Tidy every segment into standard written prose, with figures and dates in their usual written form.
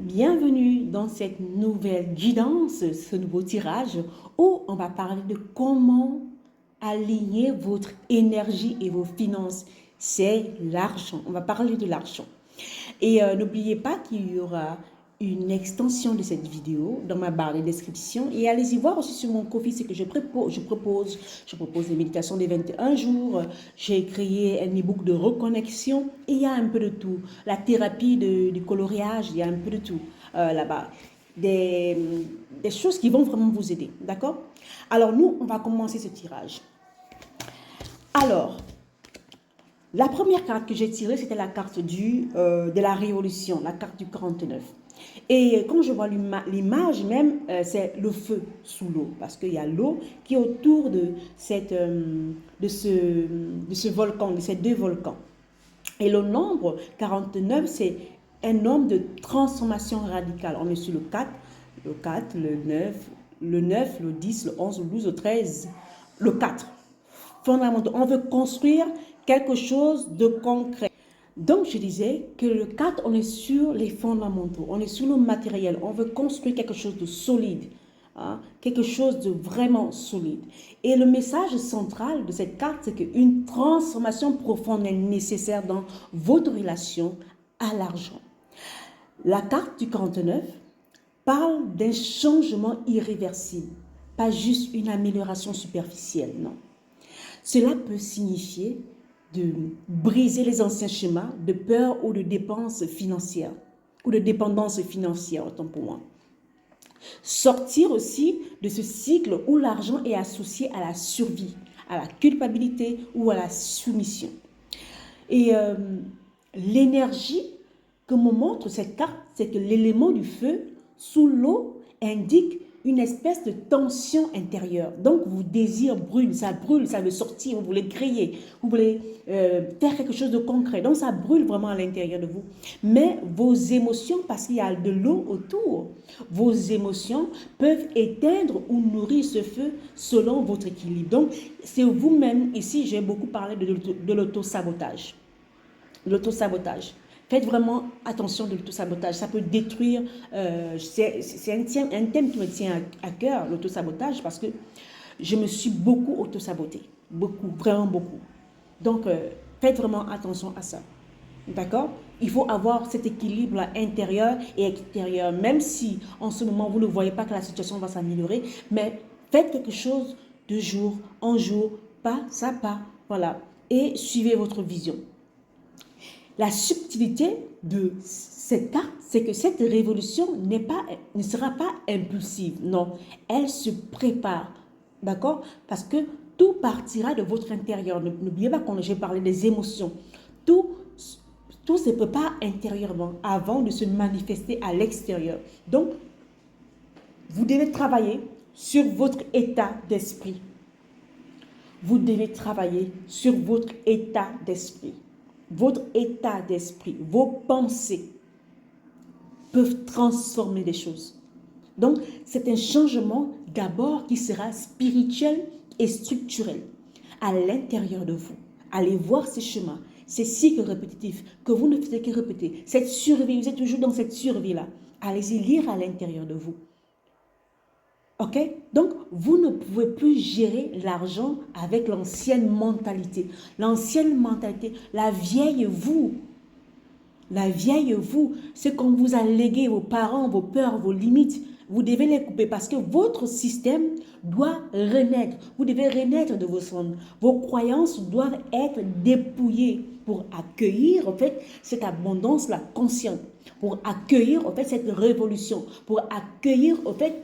Bienvenue dans cette nouvelle guidance, ce nouveau tirage où on va parler de comment aligner votre énergie et vos finances. C'est l'argent. On va parler de l'argent. Et n'oubliez pas qu'il y aura une extension de cette vidéo dans ma barre de description. Et allez-y voir aussi sur mon Ko-fi ce que je propose. Je propose des méditations des 21 jours. J'ai créé un e-book de reconnexion. Et il y a un peu de tout. La thérapie du coloriage, il y a un peu de tout là-bas. Des choses qui vont vraiment vous aider. D'accord? Alors nous, on va commencer ce tirage. Alors, la première carte que j'ai tirée, c'était la carte de la révolution, la carte du 49. Et quand je vois l'image même, c'est le feu sous l'eau, parce qu'il y a l'eau qui est autour de ce volcan, de ces deux volcans. Et le nombre 49, c'est un nombre de transformation radicale. On est sur le 4, le 9, le 10, le 11, le 12, le 13, le 4. Fondamental. On veut construire quelque chose de concret. Donc, je disais que le 4, on est sur les fondamentaux, on est sur le matériel, on veut construire quelque chose de solide, hein, quelque chose de vraiment solide. Et le message central de cette carte, c'est qu'une transformation profonde est nécessaire dans votre relation à l'argent. La carte du 49 parle d'un changement irréversible, pas juste une amélioration superficielle, non. Cela peut signifier de briser les anciens schémas de peur ou de dépenses financières, ou de dépendance financière, autant pour moi. Sortir aussi de ce cycle où l'argent est associé à la survie, à la culpabilité ou à la soumission. Et l'énergie que me montre cette carte, c'est que l'élément du feu sous l'eau indique une espèce de tension intérieure. Donc, vos désirs brûlent, ça veut sortir, vous voulez créer, vous voulez faire quelque chose de concret. Donc, ça brûle vraiment à l'intérieur de vous. Mais vos émotions, parce qu'il y a de l'eau autour, vos émotions peuvent éteindre ou nourrir ce feu selon votre équilibre. Donc, c'est vous-même, ici, j'ai beaucoup parlé de l'auto-sabotage. L'auto-sabotage. Faites vraiment attention de l'auto-sabotage. Ça peut détruire. C'est un thème qui me tient à cœur, l'auto-sabotage, parce que je me suis beaucoup auto-sabotée. Beaucoup, vraiment beaucoup. Donc, faites vraiment attention à ça. D'accord? Il faut avoir cet équilibre intérieur et extérieur. Même si en ce moment, vous ne voyez pas que la situation va s'améliorer, mais faites quelque chose de jour en jour, pas à pas. Voilà. Et suivez votre vision. La subtilité de cette carte, c'est que cette révolution ne sera pas impulsive. Non, elle se prépare. D'accord? Parce que tout partira de votre intérieur. N'oubliez pas quand j'ai parlé des émotions. Tout se prépare intérieurement avant de se manifester à l'extérieur. Donc, vous devez travailler sur votre état d'esprit. Vous devez travailler sur votre état d'esprit. Votre état d'esprit, vos pensées peuvent transformer des choses. Donc, c'est un changement d'abord qui sera spirituel et structurel à l'intérieur de vous. Allez voir ces chemins, ces cycles répétitifs que vous ne faites que répéter. Cette survie, vous êtes toujours dans cette survie-là. Allez-y lire à l'intérieur de vous. Ok? Donc, vous ne pouvez plus gérer l'argent avec l'ancienne mentalité. L'ancienne mentalité, la vieille vous. La vieille vous, c'est qu'on vous a légué vos parents, vos peurs, vos limites. Vous devez les couper parce que votre système doit renaître. Vous devez renaître de vos cendres. Vos croyances doivent être dépouillées pour accueillir en fait cette abondance-là consciente. Pour accueillir en fait cette révolution. Pour accueillir en fait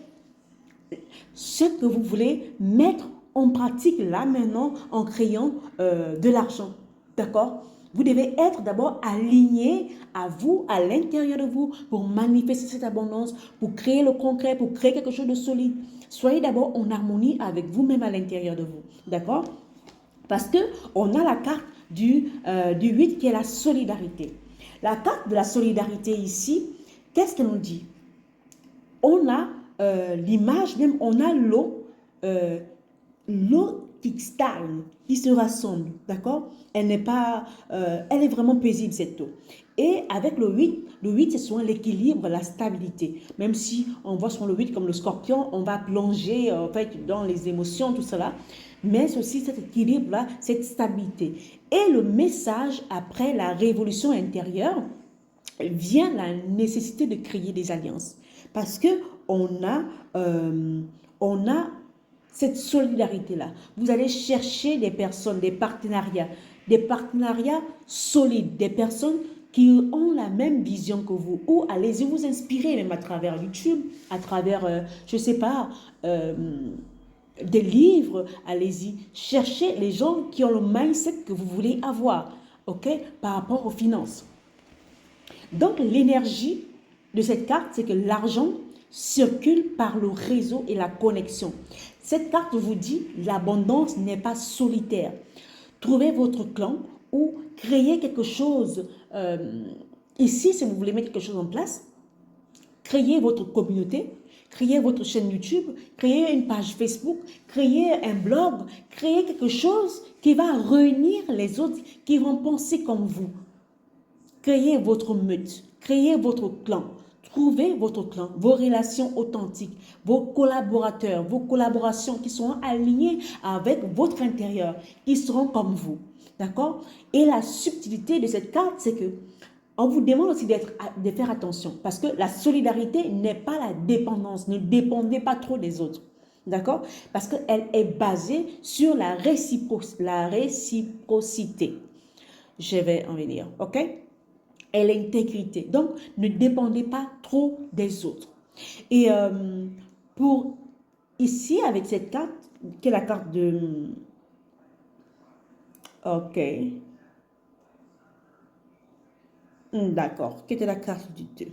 ce que vous voulez mettre en pratique là maintenant en créant de l'argent. D'accord? Vous devez être d'abord aligné à vous, à l'intérieur de vous, pour manifester cette abondance, pour créer le concret, pour créer quelque chose de solide. Soyez d'abord en harmonie avec vous-même à l'intérieur de vous. D'accord? Parce qu'on a la carte du 8 qui est la solidarité. La carte de la solidarité ici, qu'est-ce qu'elle nous dit? On a l'image même, on a l'eau qui stagne, qui se rassemble, d'accord? Elle n'est pas, elle est vraiment paisible cette eau. Et avec le 8 c'est souvent l'équilibre, la stabilité. Même si on voit sur le 8 comme le scorpion, on va plonger en fait dans les émotions, tout cela. Mais c'est aussi cet équilibre-là, cette stabilité. Et le message après la révolution intérieure, vient la nécessité de créer des alliances. Parce que euh, on a cette solidarité-là. Vous allez chercher des personnes, des partenariats solides, des personnes qui ont la même vision que vous. Ou allez-y vous inspirer même à travers YouTube, à travers, je ne sais pas, des livres, allez-y. Cherchez les gens qui ont le mindset que vous voulez avoir, ok, par rapport aux finances. Donc, l'énergie de cette carte, c'est que l'argent circule par le réseau et la connexion. Cette carte vous dit, l'abondance n'est pas solitaire. Trouvez votre clan ou créez quelque chose. Ici, si vous voulez mettre quelque chose en place, créez votre communauté, créez votre chaîne YouTube, créez une page Facebook, créez un blog, créez quelque chose qui va réunir les autres qui vont penser comme vous. Créez votre meute, créez votre clan, trouvez votre clan, vos relations authentiques, vos collaborateurs, vos collaborations qui seront alignées avec votre intérieur, qui seront comme vous. D'accord? Et la subtilité de cette carte, c'est que on vous demande aussi de faire attention parce que la solidarité n'est pas la dépendance. Ne dépendez pas trop des autres. D'accord? Parce qu'elle est basée sur la réciprocité. Je vais en venir. OK? Et l'intégrité. Donc, ne dépendez pas trop des autres. Et pour ici, avec cette carte, qui est la carte de... OK. D'accord. Qui était la carte du 2.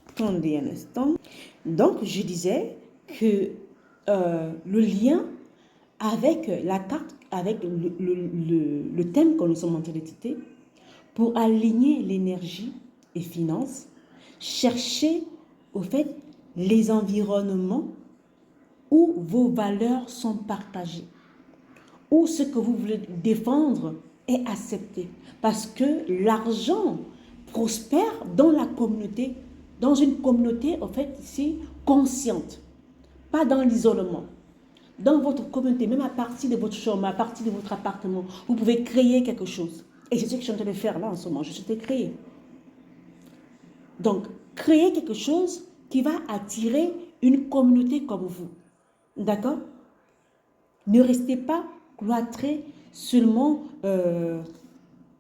Attendez un instant. Donc, je disais que le lien avec la carte, avec le thème que nous sommes en train d'étudier, pour aligner l'énergie et finances, cherchez au fait les environnements où vos valeurs sont partagées, où ce que vous voulez défendre est accepté. Parce que l'argent prospère dans la communauté, dans une communauté en fait ici consciente, pas dans l'isolement. Dans votre communauté, même à partir de votre chambre, à partir de votre appartement, vous pouvez créer quelque chose. Et c'est ce que je suis en train de faire là en ce moment. Je suis en train de créer. Donc, créer quelque chose qui va attirer une communauté comme vous. D'accord? Ne restez pas cloîtré seulement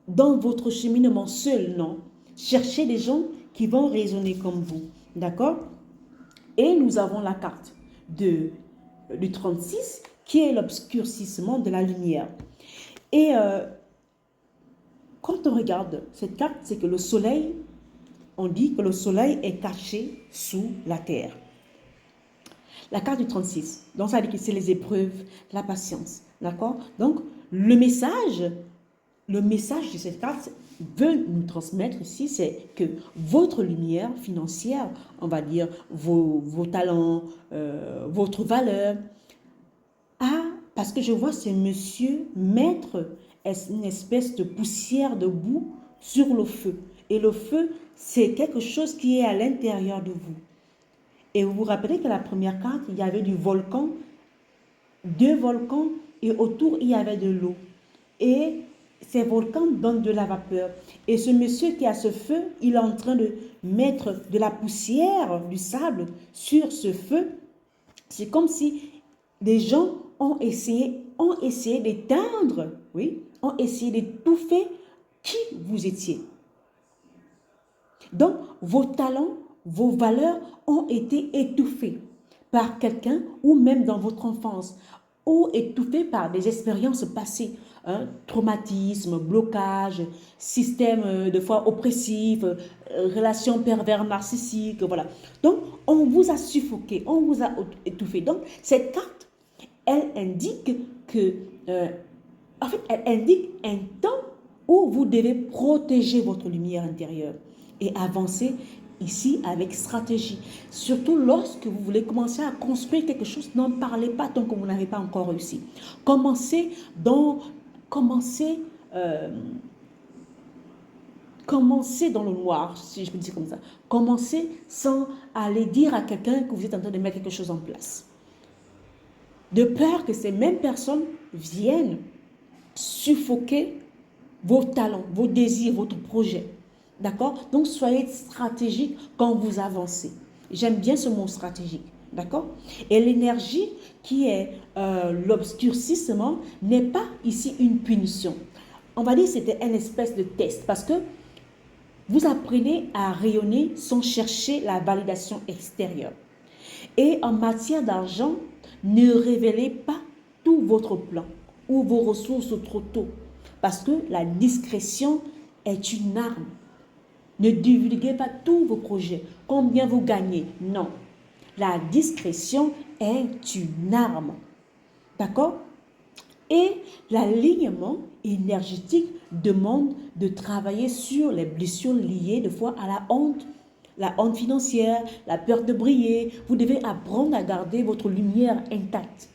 dans votre cheminement seul, non. Cherchez des gens qui vont raisonner comme vous. D'accord? Et nous avons la carte du 36 qui est l'obscurcissement de la lumière. Et quand on regarde cette carte, c'est que le soleil, on dit que le soleil est caché sous la terre. La carte du 36, donc ça dit que c'est les épreuves, la patience, d'accord? Donc, le message de cette carte veut nous transmettre ici, c'est que votre lumière financière, on va dire vos talents, votre valeur, parce que je vois ce monsieur mettre une espèce de poussière de boue sur le feu. Et le feu, c'est quelque chose qui est à l'intérieur de vous. Et vous vous rappelez que la première carte, il y avait du volcan, 2 volcans, et autour, il y avait de l'eau. Et ces volcans donnent de la vapeur. Et ce monsieur qui a ce feu, il est en train de mettre de la poussière, du sable sur ce feu. C'est comme si des gens ont essayé d'éteindre, oui, ont essayé d'étouffer qui vous étiez. Donc, vos talents, vos valeurs ont été étouffés par quelqu'un ou même dans votre enfance ou étouffés par des expériences passées, traumatisme, blocage, système de fois oppressif, relations pervers narcissiques, voilà. Donc, on vous a suffoqué, on vous a étouffé. Donc, cette carte, elle indique que, en fait, elle indique un temps où vous devez protéger votre lumière intérieure et avancer ici avec stratégie. Surtout lorsque vous voulez commencer à construire quelque chose, n'en parlez pas tant que vous n'avez pas encore réussi. Commencez commencez dans le noir, si je peux dire comme ça. Commencez sans aller dire à quelqu'un que vous êtes en train de mettre quelque chose en place. De peur que ces mêmes personnes viennent suffoquer vos talents, vos désirs, votre projet. D'accord? Donc, soyez stratégique quand vous avancez. J'aime bien ce mot stratégique. D'accord? Et l'énergie qui est l'obscurcissement n'est pas ici une punition. On va dire que c'était une espèce de test parce que vous apprenez à rayonner sans chercher la validation extérieure. Et en matière d'argent, ne révélez pas tout votre plan ou vos ressources trop tôt parce que la discrétion est une arme. Ne divulguez pas tous vos projets, combien vous gagnez. Non, la discrétion est une arme. D'accord? Et l'alignement énergétique demande de travailler sur les blessures liées des fois à la honte financière, la peur de briller. Vous devez apprendre à garder votre lumière intacte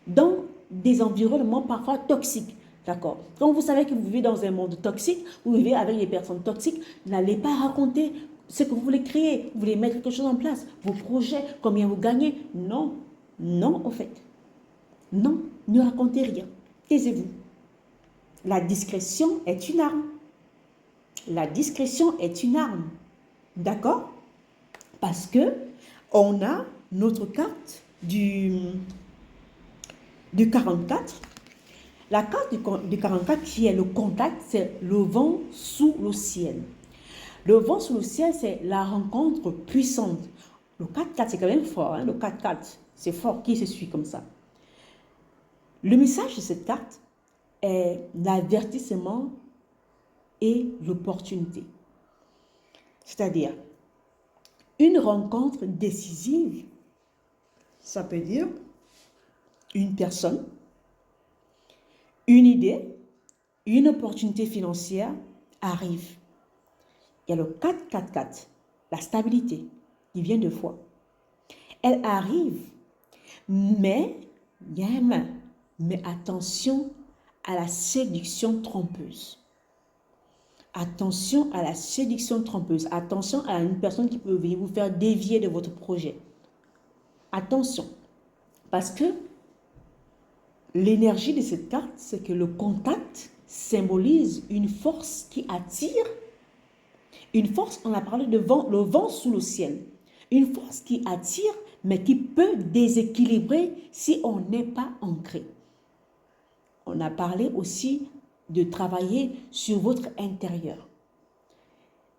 dans des environnements parfois toxiques. D'accord? Quand vous savez que vous vivez dans un monde toxique, vous vivez avec des personnes toxiques, n'allez pas raconter ce que vous voulez créer. Vous voulez mettre quelque chose en place, vos projets, combien vous gagnez. Non, non en fait. Non, ne racontez rien. Taisez-vous. La discrétion est une arme. La discrétion est une arme. D'accord? Parce que on a notre carte du 44. La carte du 44 qui est le contact, c'est le vent sous le ciel. Le vent sous le ciel, c'est la rencontre puissante. Le 4-4, c'est quand même fort. Hein? Le 4-4, c'est fort. Qui se suit comme ça? Le message de cette carte est l'avertissement et l'opportunité. C'est-à-dire, une rencontre décisive, ça peut dire une personne, une idée, une opportunité financière arrive. Il y a le 4-4-4, la stabilité, qui vient de foi. Elle arrive, mais il y a un mais. Mais attention à la séduction trompeuse. Attention à la séduction trompeuse. Attention à une personne qui peut venir vous faire dévier de votre projet. Attention. Parce que l'énergie de cette carte, c'est que le contact symbolise une force qui attire. Une force, on a parlé de vent, le vent sous le ciel. Une force qui attire, mais qui peut déséquilibrer si on n'est pas ancré. On a parlé aussi de travailler sur votre intérieur.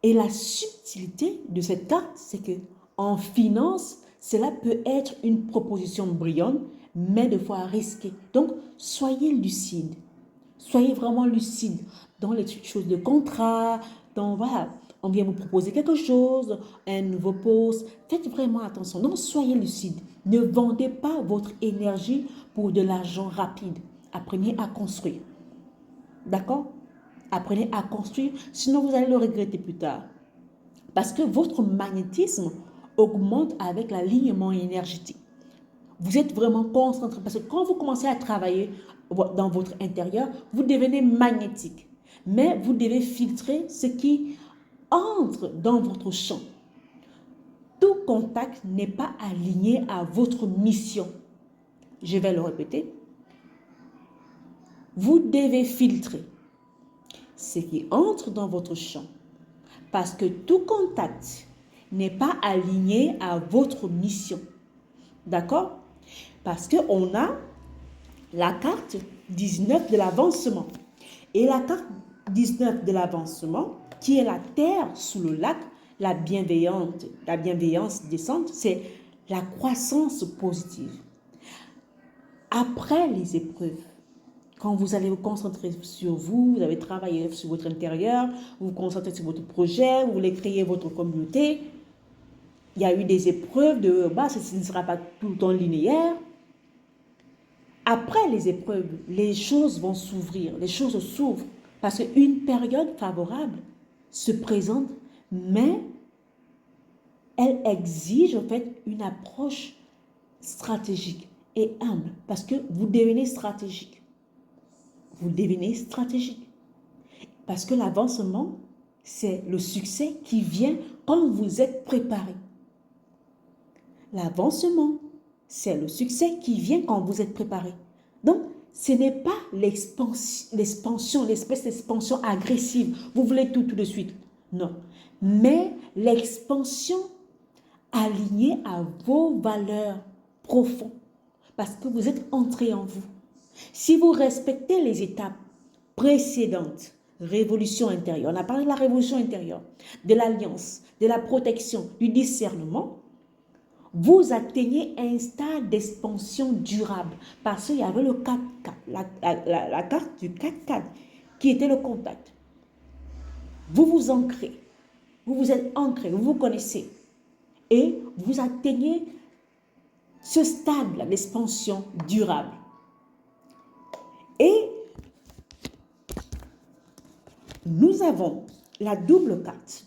Et la subtilité de cette carte, c'est que en finance, cela peut être une proposition brillante, mais de fois risquée. Donc, soyez lucide. Soyez vraiment lucide dans les choses de contrat, dans, voilà, on vient vous proposer quelque chose, un nouveau poste. Faites vraiment attention. Donc, soyez lucide. Ne vendez pas votre énergie pour de l'argent rapide. Apprenez à construire. D'accord? Apprenez à construire, sinon vous allez le regretter plus tard. Parce que votre magnétisme augmente avec l'alignement énergétique. Vous êtes vraiment concentré. Parce que quand vous commencez à travailler dans votre intérieur, vous devenez magnétique. Mais vous devez filtrer ce qui entre dans votre champ. Tout contact n'est pas aligné à votre mission. Je vais le répéter. Vous devez filtrer ce qui entre dans votre champ. Parce que tout contact n'est pas aligné à votre mission. D'accord? Parce qu'on a la carte 19 de l'avancement. Et la carte 19 de l'avancement, qui est la terre sous le lac, la bienveillance descente, c'est la croissance positive. Après les épreuves, quand vous allez vous concentrer sur vous, vous allez travailler sur votre intérieur, vous vous concentrez sur votre projet, vous voulez créer votre communauté, il y a eu des épreuves ce ne sera pas tout le temps linéaire. Après les épreuves, les choses vont s'ouvrir, les choses s'ouvrent parce qu'une période favorable se présente, mais elle exige en fait une approche stratégique et humble parce que vous devenez stratégique. Vous devenez stratégique parce que l'avancement, c'est le succès qui vient quand vous êtes préparé. L'avancement, c'est le succès qui vient quand vous êtes préparé. Donc, ce n'est pas l'expansion, l'espèce d'expansion agressive. Vous voulez tout de suite. Non. Mais l'expansion alignée à vos valeurs profondes. Parce que vous êtes entré en vous. Si vous respectez les étapes précédentes, révolution intérieure, on a parlé de la révolution intérieure, de l'alliance, de la protection, du discernement, vous atteignez un stade d'expansion durable. Parce qu'il y avait le 4-4, la carte du 4-4 qui était le contact. Vous vous ancrez, vous vous êtes ancré, vous vous connaissez et vous atteignez ce stade d'expansion durable. Et nous avons la double carte.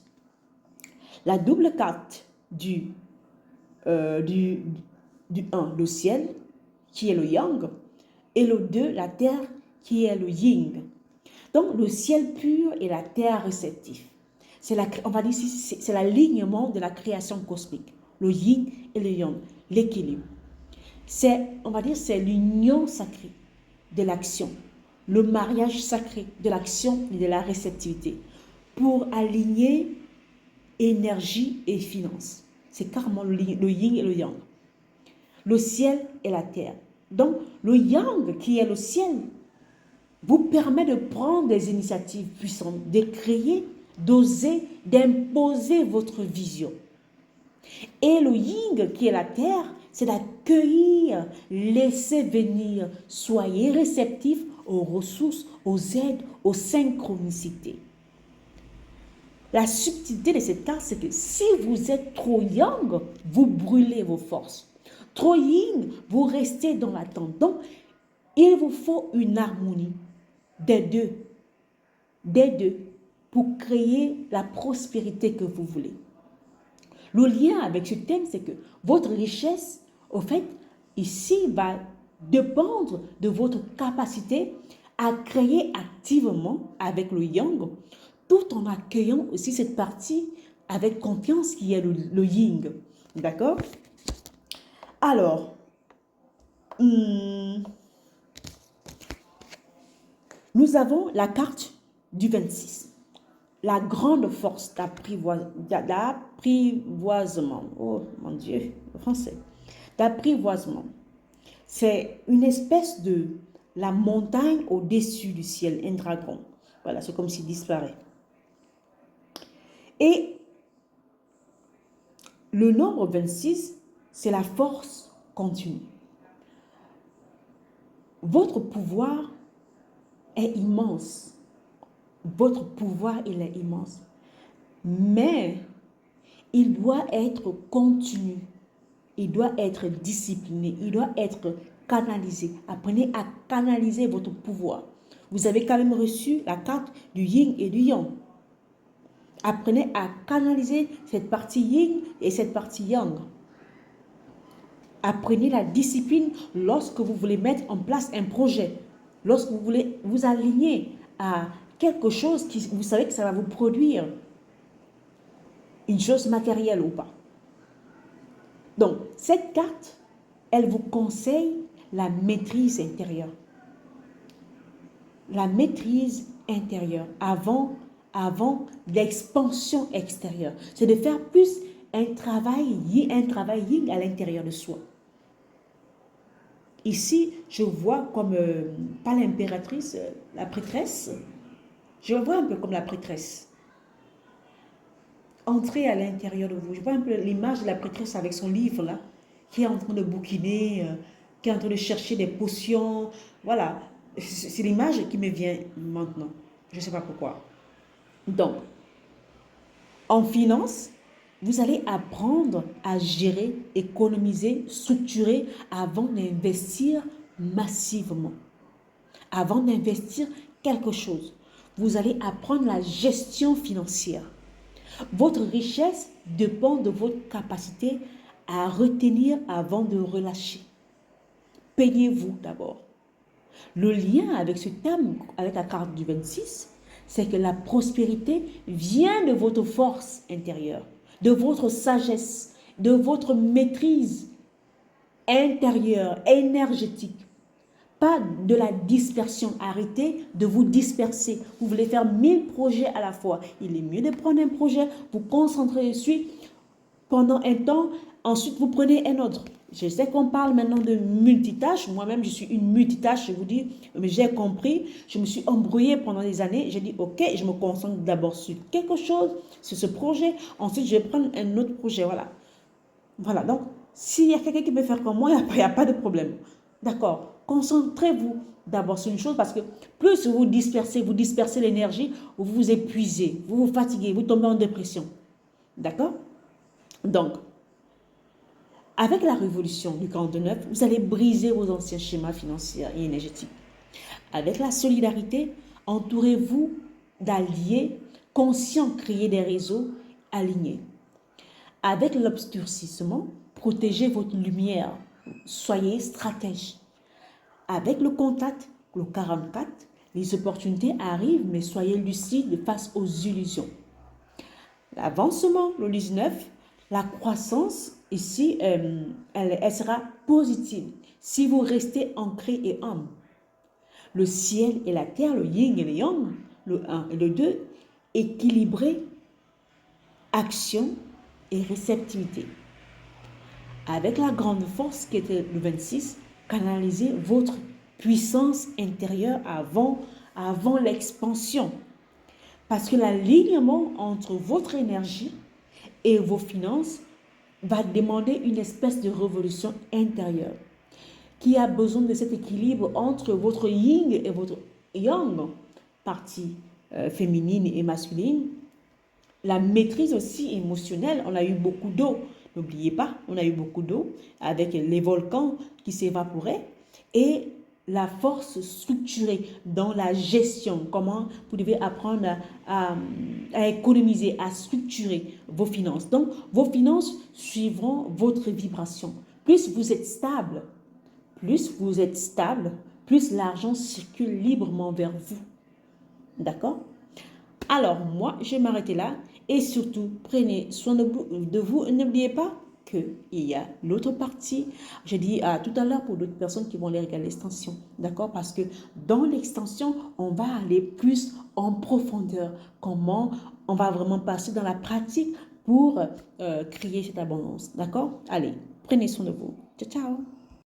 La double carte du 1, le ciel, qui est le yang, et le 2, la terre, qui est le yin. Donc, le ciel pur et la terre réceptive. On va dire c'est l'alignement de la création cosmique. Le yin et le yang, l'équilibre. On va dire c'est l'union sacrée de l'action, le mariage sacré de l'action et de la réceptivité pour aligner énergie et finances. C'est carrément le yin et le yang. Le ciel et la terre. Donc, le yang, qui est le ciel, vous permet de prendre des initiatives puissantes, de créer, d'oser, d'imposer votre vision. Et le yin, qui est la terre, c'est d'accueillir, laisser venir. Soyez réceptifs aux ressources, aux aides, aux synchronicités. La subtilité de cette carte, c'est que si vous êtes trop yang, vous brûlez vos forces. Trop yin, vous restez dans l'attente. Donc, il vous faut une harmonie des deux, pour créer la prospérité que vous voulez. Le lien avec ce thème, c'est que votre richesse, au fait, ici, va dépendre de votre capacité à créer activement avec le yang, tout en accueillant aussi cette partie avec confiance qui est le yin. D'accord? Alors, nous avons la carte du 26. La grande force d'apprivoisement. Oh mon Dieu, le français. D'apprivoisement. C'est une espèce de la montagne au-dessus du ciel, un dragon. Voilà, c'est comme s'il disparaît. Et le nombre 26, c'est la force continue. Votre pouvoir est immense. Votre pouvoir, il est immense. Mais il doit être continu. Il doit être discipliné. Il doit être canalisé. Apprenez à canaliser votre pouvoir. Vous avez quand même reçu la carte du yin et du yang. Apprenez à canaliser cette partie yin et cette partie yang. Apprenez la discipline lorsque vous voulez mettre en place un projet. Lorsque vous voulez vous aligner à quelque chose qui vous savez que ça va vous produire une chose matérielle ou pas. Donc, cette carte, elle vous conseille la maîtrise intérieure. La maîtrise intérieure avant l'expansion extérieure. C'est de faire plus un travail yin à l'intérieur de soi. Ici, je vois comme, pas l'impératrice, la prêtresse. Je vois un peu comme la prêtresse. Entrez à l'intérieur de vous. Je vois un peu l'image de la prêtresse avec son livre là, qui est en train de bouquiner, qui est en train de chercher des potions. Voilà, c'est l'image qui me vient maintenant. Je ne sais pas pourquoi. Donc, en finance, vous allez apprendre à gérer, économiser, structurer avant d'investir massivement. Avant d'investir quelque chose, vous allez apprendre la gestion financière. Votre richesse dépend de votre capacité à retenir avant de relâcher. Payez-vous d'abord. Le lien avec ce thème, avec la carte du 26, c'est que la prospérité vient de votre force intérieure, de votre sagesse, de votre maîtrise intérieure, énergétique. Pas de la dispersion. Arrêtez de vous disperser. Vous voulez faire 1000 projets à la fois. Il est mieux de prendre un projet, vous concentrer dessus pendant un temps, ensuite vous prenez un autre. Je sais qu'on parle maintenant de multitâche. Moi-même, je suis une multitâche, je vous dis, mais j'ai compris. Je me suis embrouillée pendant des années. J'ai dit, ok, je me concentre d'abord sur quelque chose, sur ce projet. Ensuite, je vais prendre un autre projet. Voilà. Voilà. Donc, s'il y a quelqu'un qui peut faire comme moi, il n'y a pas de problème. D'accord. Concentrez-vous d'abord sur une chose parce que plus vous dispersez l'énergie, vous vous épuisez, vous vous fatiguez, vous tombez en dépression. D'accord? Donc, avec la révolution du 49, vous allez briser vos anciens schémas financiers et énergétiques. Avec la solidarité, entourez-vous d'alliés conscients, créez des réseaux alignés. Avec l'obscurcissement, protégez votre lumière, soyez stratège. Avec le contact, le 44, les opportunités arrivent, mais soyez lucides face aux illusions. L'avancement, le 19, la croissance, ici, elle sera positive si vous restez ancré et humble. Le ciel et la terre, le yin et le yang, le 1 et le 2, équilibré, action et réceptivité. Avec la grande force qui était le 26, canalisez votre puissance intérieure avant l'expansion. Parce que l'alignement entre votre énergie et vos finances va demander une espèce de révolution intérieure qui a besoin de cet équilibre entre votre yin et votre yang, partie féminine et masculine. La maîtrise aussi émotionnelle, on a eu beaucoup d'eau. N'oubliez pas, on a eu beaucoup d'eau avec les volcans qui s'évaporaient et la force structurée dans la gestion. Comment vous devez apprendre à économiser, à structurer vos finances. Donc, vos finances suivront votre vibration. Plus vous êtes stable, plus l'argent circule librement vers vous. D'accord? Alors, moi, je vais m'arrêter là. Et surtout, prenez soin de vous. N'oubliez pas qu'il y a l'autre partie. J'ai dit tout à l'heure pour d'autres personnes qui vont aller regarder l'extension. D'accord? Parce que dans l'extension, on va aller plus en profondeur. Comment on va vraiment passer dans la pratique pour créer cette abondance. D'accord? Allez, prenez soin de vous. Ciao, ciao.